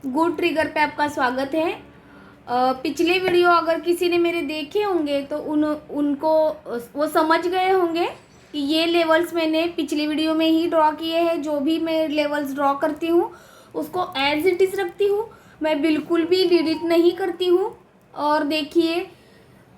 Good trigger पे आपका स्वागत है। पिछले वीडियो अगर किसी ने मेरे देखे होंगे तो उनको वो समझ गए होंगे कि ये लेवल्स मैंने पिछले वीडियो में ही ड्रॉ किए हैं। जो भी मैं लेवल्स ड्रॉ करती हूँ उसको एज इट इज़ रखती हूँ, मैं बिल्कुल भी डिलीट नहीं करती हूँ। और देखिए,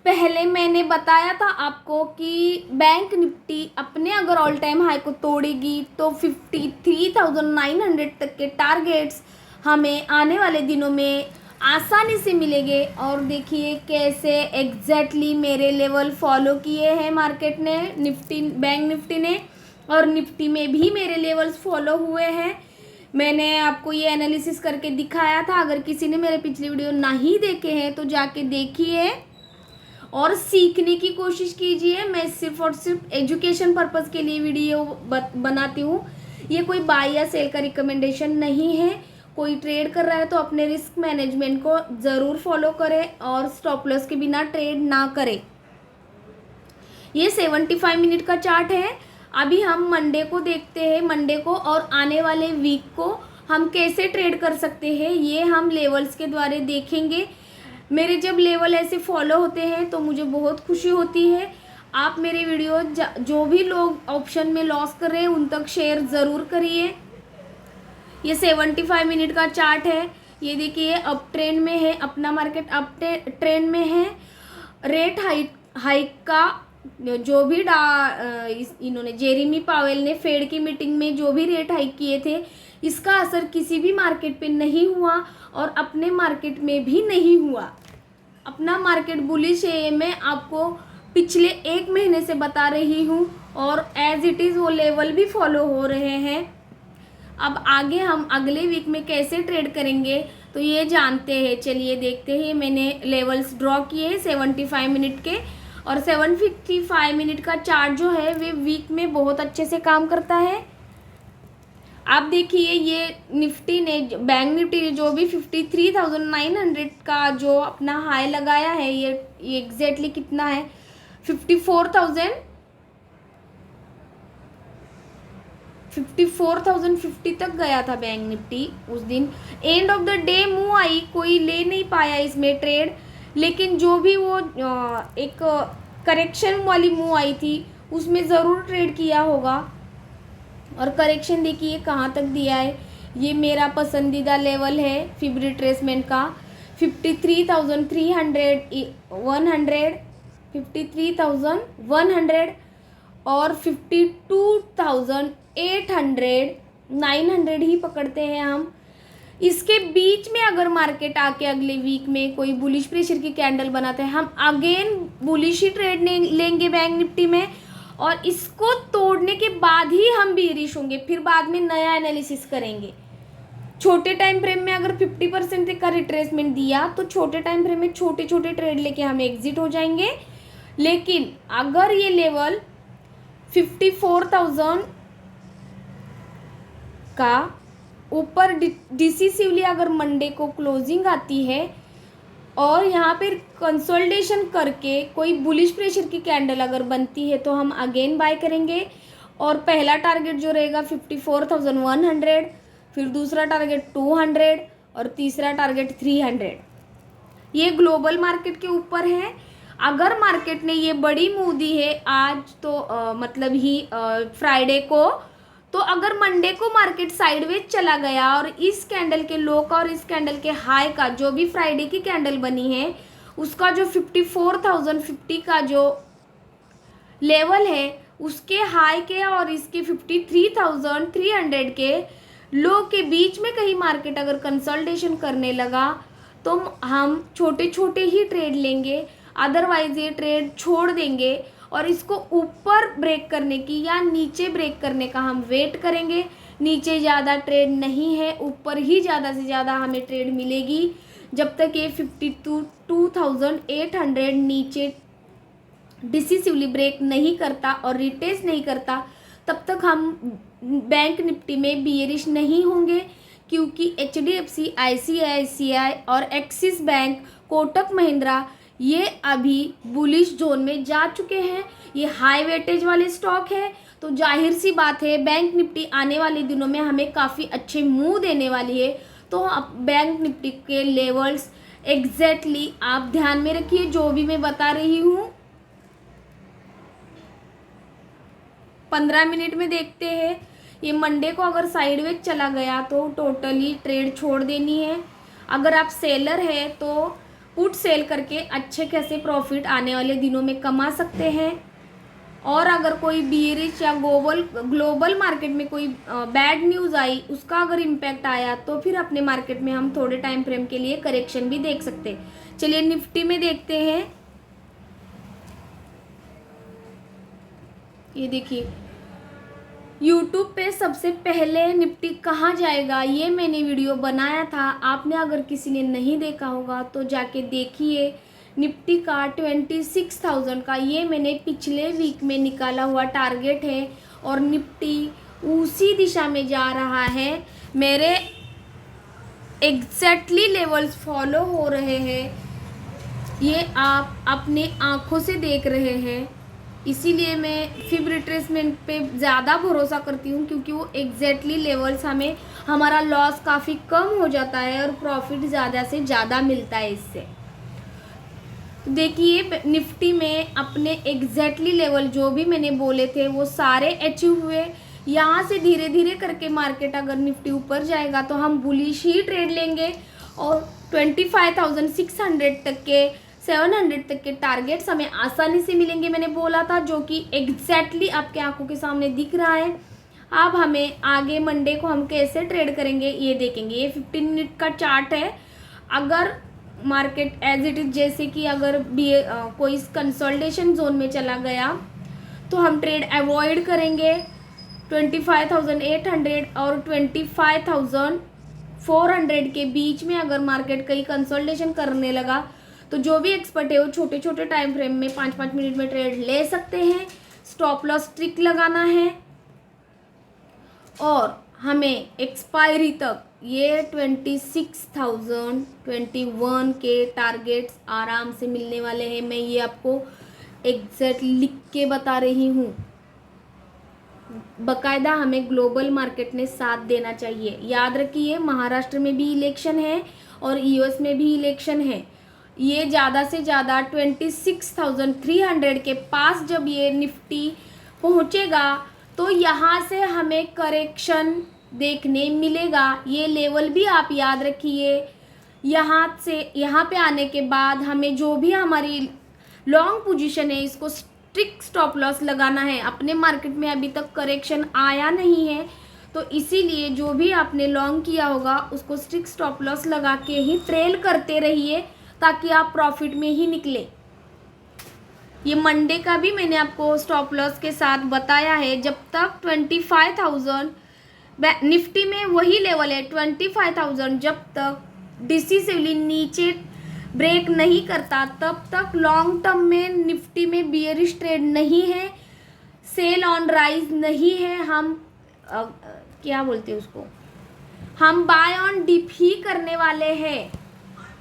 पहले मैंने बताया था आपको कि बैंक निफ्टी अपने अगर ऑल टाइम हाई को तोड़ेगी तो 53,900 तक के टारगेट्स हमें आने वाले दिनों में आसानी से मिलेंगे। और देखिए कैसे एग्जैक्टली मेरे लेवल फॉलो किए हैं मार्केट ने, निफ्टी, बैंक निफ्टी ने, और निफ्टी में भी मेरे लेवल्स फॉलो हुए हैं। मैंने आपको ये एनालिसिस करके दिखाया था। अगर किसी ने मेरे पिछले वीडियो नहीं देखे हैं तो जाके देखिए और सीखने की कोशिश कीजिए। मैं सिर्फ और सिर्फ एजुकेशन पर्पज़ के लिए वीडियो बनाती हूँ। ये कोई बाय या सेल का रिकमेंडेशन नहीं है। कोई ट्रेड कर रहा है तो अपने रिस्क मैनेजमेंट को ज़रूर फॉलो करें और स्टॉप लॉस के बिना ट्रेड ना करें। ये 75 मिनट का चार्ट है। अभी हम मंडे को देखते हैं, मंडे को और आने वाले वीक को हम कैसे ट्रेड कर सकते हैं ये हम लेवल्स के द्वारा देखेंगे। मेरे जब लेवल ऐसे फॉलो होते हैं तो मुझे बहुत खुशी होती है। आप मेरे वीडियो जो भी लोग ऑप्शन में लॉस कर रहे हैं उन तक शेयर ज़रूर करिए। ये 75 मिनट का चार्ट है। ये देखिए अप ट्रेंड में है, अपना मार्केट अप ट्रेंड में है। रेट हाइक का जो भी इन्होंने जेरेमी पावेल ने फेड की मीटिंग में जो भी रेट हाइक किए थे, इसका असर किसी भी मार्केट पे नहीं हुआ और अपने मार्केट में भी नहीं हुआ। अपना मार्केट बुलिश है, मैं आपको पिछले एक महीने से बता रही हूँ और एज इट इज़ वो लेवल भी फॉलो हो रहे हैं। अब आगे हम अगले वीक में कैसे ट्रेड करेंगे तो ये जानते हैं। चलिए देखते हैं। मैंने लेवल्स ड्रॉ किए 75 मिनट के, और 755 मिनट का चार्ट जो है वे वीक में बहुत अच्छे से काम करता है। आप देखिए ये निफ्टी ने, बैंक निफ्टी ने जो भी 53,900 का जो अपना हाई लगाया है, ये एग्जैक्टली कितना है, 54,050 तक गया था बैंक निफ्टी उस दिन। End of the day move I, कोई ले नहीं पाया इसमें ट्रेड, लेकिन जो भी वो एक करेक्शन वाली मूव आई थी उसमें ज़रूर ट्रेड किया होगा। और करेक्शन देखिए कहाँ तक दिया है। ये मेरा पसंदीदा लेवल है फिब रिट्रेसमेंट का, 53,300, 53,100 और 52,800, 900 ही पकड़ते हैं हम। इसके बीच में अगर मार्केट आके अगले वीक में कोई बुलिश प्रेशर की कैंडल बनाते हैं, हम अगेन बुलिश ही ट्रेड लेंगे बैंक निफ्टी में, और इसको तोड़ने के बाद ही हम बेरिश होंगे। फिर बाद में नया एनालिसिस करेंगे। छोटे टाइम फ्रेम में अगर 50% का रिट्रेसमेंट दिया तो छोटे टाइम फ्रेम में छोटे छोटे ट्रेड लेके हम एग्जिट हो जाएंगे। लेकिन अगर ये लेवल 54,000 का ऊपर डिसिसिवली अगर मंडे को क्लोजिंग आती है और यहाँ पर कंसोलिडेशन करके कोई बुलिश प्रेशर की कैंडल अगर बनती है तो हम अगेन बाय करेंगे। और पहला टारगेट जो रहेगा 54,100, फिर दूसरा टारगेट 200 और तीसरा टारगेट 300। ये ग्लोबल मार्केट के ऊपर है। अगर मार्केट ने ये बड़ी मूव दी है आज तो मतलब ही फ्राइडे को, तो अगर मंडे को मार्केट साइडवेज चला गया और इस कैंडल के लो का और इस कैंडल के हाई का जो भी फ्राइडे की कैंडल बनी है उसका जो 54,050 का जो लेवल है उसके हाई के और इसके 53,300 के लो के बीच में कहीं मार्केट अगर कंसोलिडेशन करने लगा तो हम छोटे छोटे ही ट्रेड लेंगे, अदरवाइज ये ट्रेड छोड़ देंगे और इसको ऊपर ब्रेक करने की या नीचे ब्रेक करने का हम वेट करेंगे। नीचे ज़्यादा ट्रेड नहीं है, ऊपर ही ज़्यादा से ज़्यादा हमें ट्रेड मिलेगी। जब तक ये 52,800 नीचे डिसिसिवली ब्रेक नहीं करता और रिटेस्ट नहीं करता तब तक हम बैंक निफ्टी में बियरिश नहीं होंगे, क्योंकि HDFC, ICICI और एक्सिस बैंक, कोटक महिंद्रा ये अभी बुलिश जोन में जा चुके हैं। ये हाई वेटेज वाले स्टॉक है, तो जाहिर सी बात है बैंक निफ्टी आने वाले दिनों में हमें काफ़ी अच्छे मूव देने वाली है। तो आप बैंक निफ्टी के लेवल्स एग्जैक्टली आप ध्यान में रखिए, जो भी मैं बता रही हूँ। 15 मिनट में देखते हैं। ये मंडे को अगर साइडवेज चला गया तो टोटली ट्रेड छोड़ देनी है। अगर आप सेलर है तो पुट सेल करके अच्छे खासे प्रॉफिट आने वाले दिनों में कमा सकते हैं। और अगर कोई बियरिश या ग्लोबल मार्केट में कोई बैड न्यूज़ आई, उसका अगर इम्पैक्ट आया तो फिर अपने मार्केट में हम थोड़े टाइम फ्रेम के लिए करेक्शन भी देख सकते हैं। चलिए निफ्टी में देखते हैं। ये देखिए यूट्यूब पे सबसे पहले निफ्टी कहाँ जाएगा ये मैंने वीडियो बनाया था। आपने अगर किसी ने नहीं देखा होगा तो जाके देखिए। निफ्टी का 26,000 का ये मैंने पिछले वीक में निकाला हुआ टारगेट है और निफ्टी उसी दिशा में जा रहा है। मेरे एग्जैक्टली लेवल्स फॉलो हो रहे हैं, ये आप अपने आँखों से देख रहे हैं। इसीलिए मैं फिब रिट्रेसमेंट पे ज़्यादा भरोसा करती हूँ, क्योंकि वो एग्जैक्टली लेवल्स हमारा लॉस काफ़ी कम हो जाता है और प्रॉफिट ज़्यादा से ज़्यादा मिलता है इससे। देखिए निफ्टी में अपने एग्जैक्टली लेवल जो भी मैंने बोले थे वो सारे अचीव हुए। यहाँ से धीरे धीरे करके मार्केट अगर निफ्टी ऊपर जाएगा तो हम बुलिश ही ट्रेड लेंगे और 25,600 तक के 700 तक के टारगेट्स हमें आसानी से मिलेंगे। मैंने बोला था, जो कि एग्जैक्टली आपके आंखों के सामने दिख रहा है। अब हमें आगे मंडे को हम कैसे ट्रेड करेंगे ये देखेंगे। ये 15 मिनट का चार्ट है। अगर मार्केट एज इट इज जैसे कि अगर कोई कंसोलिडेशन जोन में चला गया तो हम ट्रेड अवॉइड करेंगे। 25,800 और 25,400 के बीच में अगर मार्केट कहीं कंसोलिडेशन करने लगा तो जो भी एक्सपर्ट है वो छोटे छोटे टाइम फ्रेम में 5-5 मिनट में ट्रेड ले सकते हैं। स्टॉप लॉस ट्रिक लगाना है और हमें एक्सपायरी तक ये 26,021 के टारगेट्स आराम से मिलने वाले हैं। मैं ये आपको एग्जैक्ट लिख के बता रही हूँ। बकायदा हमें ग्लोबल मार्केट ने साथ देना चाहिए। याद रखिए महाराष्ट्र में भी इलेक्शन है और यूएस में भी इलेक्शन है। ये ज़्यादा से ज़्यादा 26,300 के पास जब ये निफ्टी पहुँचेगा तो यहाँ से हमें करेक्शन देखने मिलेगा। ये लेवल भी आप याद रखिए। यहाँ पे आने के बाद हमें जो भी हमारी लॉन्ग पोजीशन है इसको स्ट्रिक्ट स्टॉप लॉस लगाना है। अपने मार्केट में अभी तक करेक्शन आया नहीं है तो इसीलिए जो भी आपने लॉन्ग किया होगा उसको स्ट्रिक्ट स्टॉप लॉस लगा के ही ट्रेल करते रहिए ताकि आप प्रॉफिट में ही निकले। ये मंडे का भी मैंने आपको स्टॉप लॉस के साथ बताया है। जब तक 25,000 निफ्टी में वही लेवल है 25,000, जब तक डिसिसिवली नीचे ब्रेक नहीं करता तब तक लॉन्ग टर्म में निफ्टी में बियरिश ट्रेड नहीं है, सेल ऑन राइज नहीं है। हम क्या बोलते हैं उसको, हम बाय ऑन डिप ही करने वाले हैं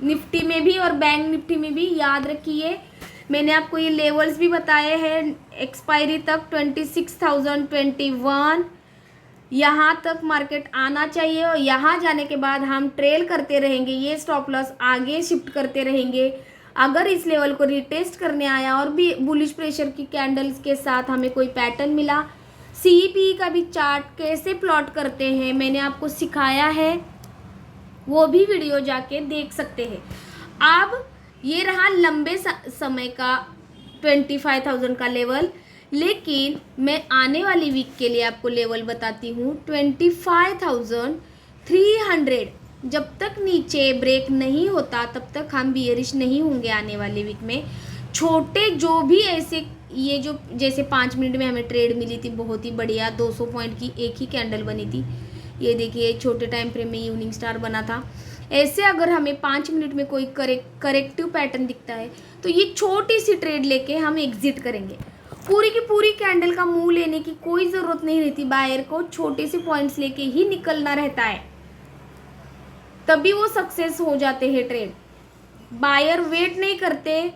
निफ्टी में भी और बैंक निफ्टी में भी। याद रखिए मैंने आपको ये लेवल्स भी बताए हैं। एक्सपायरी तक 26,021 यहाँ तक मार्केट आना चाहिए और यहाँ जाने के बाद हम ट्रेल करते रहेंगे। ये स्टॉप लॉस आगे शिफ्ट करते रहेंगे। अगर इस लेवल को रिटेस्ट करने आया और भी बुलिश प्रेशर की कैंडल्स के साथ हमें कोई पैटर्न मिला, सीपी का भी चार्ट कैसे प्लॉट करते हैं मैंने आपको सिखाया है, वो भी वीडियो जाके देख सकते हैं। अब ये रहा लंबे समय का 25,000 का लेवल, लेकिन मैं आने वाली वीक के लिए आपको लेवल बताती हूँ 25,300। जब तक नीचे ब्रेक नहीं होता तब तक हम बियरिश नहीं होंगे आने वाले वीक में। छोटे जो भी ऐसे ये जो जैसे 5 मिनट में हमें ट्रेड मिली थी बहुत ही बढ़िया, 200 पॉइंट की एक ही कैंडल बनी थी। ये देखिए छोटे टाइम फ्रेम में इवनिंग स्टार बना था। ऐसे अगर हमें 5 मिनट में कोई करेक्टिव पैटर्न दिखता है तो ये छोटी सी ट्रेड लेके हम एग्जिट करेंगे। पूरी की पूरी कैंडल का मुंह लेने की कोई ज़रूरत नहीं रहती। बायर को छोटे से पॉइंट्स लेके ही निकलना रहता है, तभी वो सक्सेस हो जाते हैं ट्रेड। बायर वेट नहीं करते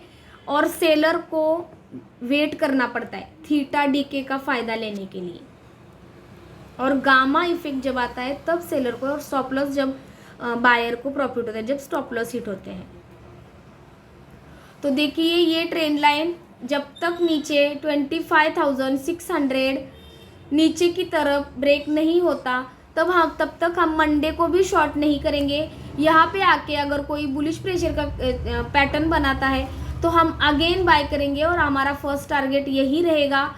और सेलर को वेट करना पड़ता है थीटा डीके का फ़ायदा लेने के लिए। और गामा इफेक्ट जब आता है तब सेलर को, और स्टॉप लॉस जब बायर को प्रॉफिट होता है जब स्टॉप लॉस हिट होते हैं। तो देखिए ये ट्रेंड लाइन जब तक नीचे 25,600 नीचे की तरफ ब्रेक नहीं होता तब तक हम मंडे को भी शॉर्ट नहीं करेंगे। यहाँ पे आके अगर कोई बुलिश प्रेशर का पैटर्न बनाता है तो हम अगेन बाय करेंगे और हमारा फर्स्ट टारगेट यही रहेगा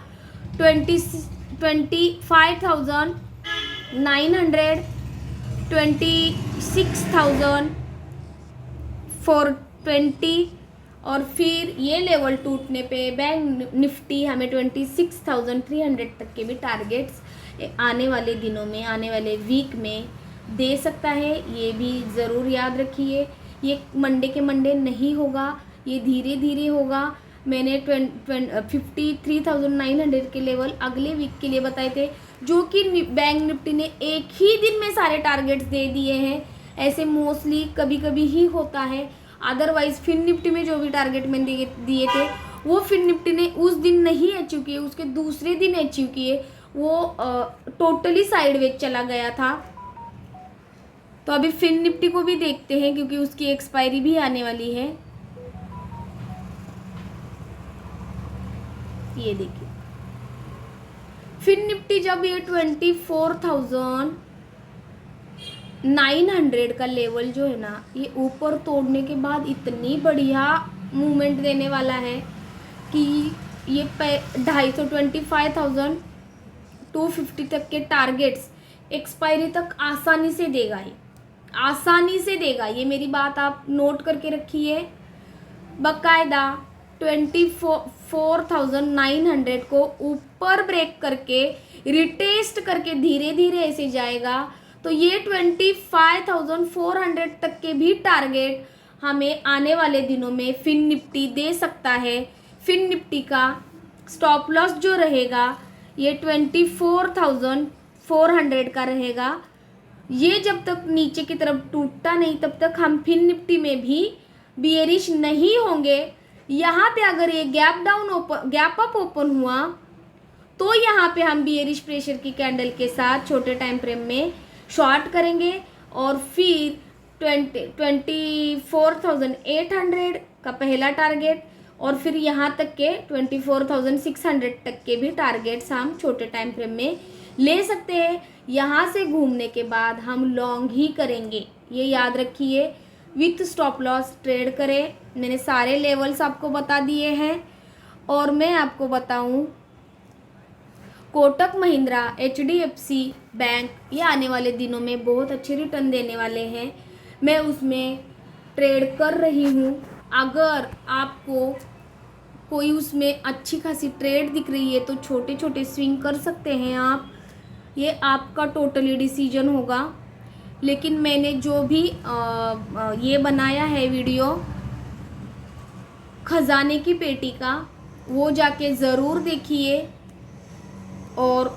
25,900, 26,420 और फिर ये लेवल टूटने पे बैंक निफ्टी हमें 26,300 तक के भी टारगेट्स आने वाले दिनों में, आने वाले वीक में दे सकता है। ये भी ज़रूर याद रखिए, ये मंडे के मंडे नहीं होगा, ये धीरे धीरे होगा। मैंने 53,900 के लेवल अगले वीक के लिए बताए थे, जो कि बैंक निफ्टी ने एक ही दिन में सारे टारगेट्स दे दिए हैं। ऐसे मोस्टली कभी कभी ही होता है, अदरवाइज फिन निफ्टी में जो भी टारगेट मैंने दिए थे वो फिन निफ्टी ने उस दिन नहीं अचीव किए, उसके दूसरे दिन अचीव किए। वो टोटली साइडवेज चला गया था। तो अभी फिन निफ्टी को भी देखते हैं क्योंकि उसकी एक्सपायरी भी आने वाली है। ये देखिए फिन निफ्टी जब ये 24,900 का लेवल जो है ना, ये ऊपर तोड़ने के बाद इतनी बढ़िया मूवमेंट देने वाला है कि ये 25,250 तक के टारगेट्स एक्सपायरी तक आसानी से देगा। ये आसानी से देगा, ये मेरी बात आप नोट करके रखिए। बकायदा 24,900 को ऊपर ब्रेक करके रिटेस्ट करके धीरे धीरे ऐसे जाएगा। तो ये 25,400 तक के भी टारगेट हमें आने वाले दिनों में फिन निफ्टी दे सकता है। फिन निफ्टी का स्टॉप लॉस जो रहेगा ये 24,400 का रहेगा। ये जब तक नीचे की तरफ टूटता नहीं तब तक हम फिन निफ्टी में भी बियरिश नहीं होंगे। यहाँ पे अगर ये गैप अप ओपन हुआ तो यहाँ पे हम बियरिश प्रेशर की कैंडल के साथ छोटे टाइम फ्रेम में शॉर्ट करेंगे और फिर 24,800 का पहला टारगेट और फिर यहाँ तक के 24,600 तक के भी टारगेट्स हम छोटे टाइम फ्रेम में ले सकते हैं। यहाँ से घूमने के बाद हम लॉन्ग ही करेंगे, ये याद रखिए। विथ स्टॉप लॉस ट्रेड करें। मैंने सारे लेवल्स आपको बता दिए हैं और मैं आपको बताऊं कोटक महिंद्रा, HDFC बैंक ये आने वाले दिनों में बहुत अच्छे रिटर्न देने वाले हैं। मैं उसमें ट्रेड कर रही हूँ। अगर आपको कोई उसमें अच्छी खासी ट्रेड दिख रही है तो छोटे छोटे स्विंग कर सकते हैं आप, ये आपका टोटली डिसीजन होगा। लेकिन मैंने जो भी ये बनाया है वीडियो खजाने की पेटी का, वो जाके ज़रूर देखिए। और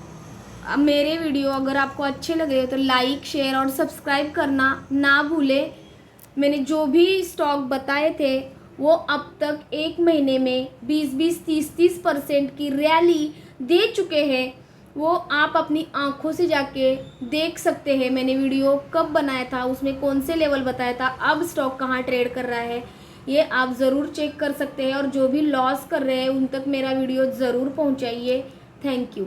मेरे वीडियो अगर आपको अच्छे लगे तो लाइक, शेयर और सब्सक्राइब करना ना भूलें। मैंने जो भी स्टॉक बताए थे वो अब तक एक महीने में 20-20, 30-30% की रैली दे चुके हैं। वो आप अपनी आंखों से जाके देख सकते हैं। मैंने वीडियो कब बनाया था, उसमें कौन से लेवल बताया था, अब स्टॉक कहाँ ट्रेड कर रहा है, ये आप ज़रूर चेक कर सकते हैं। और जो भी लॉस कर रहे हैं उन तक मेरा वीडियो ज़रूर पहुँचाइए। Thank you.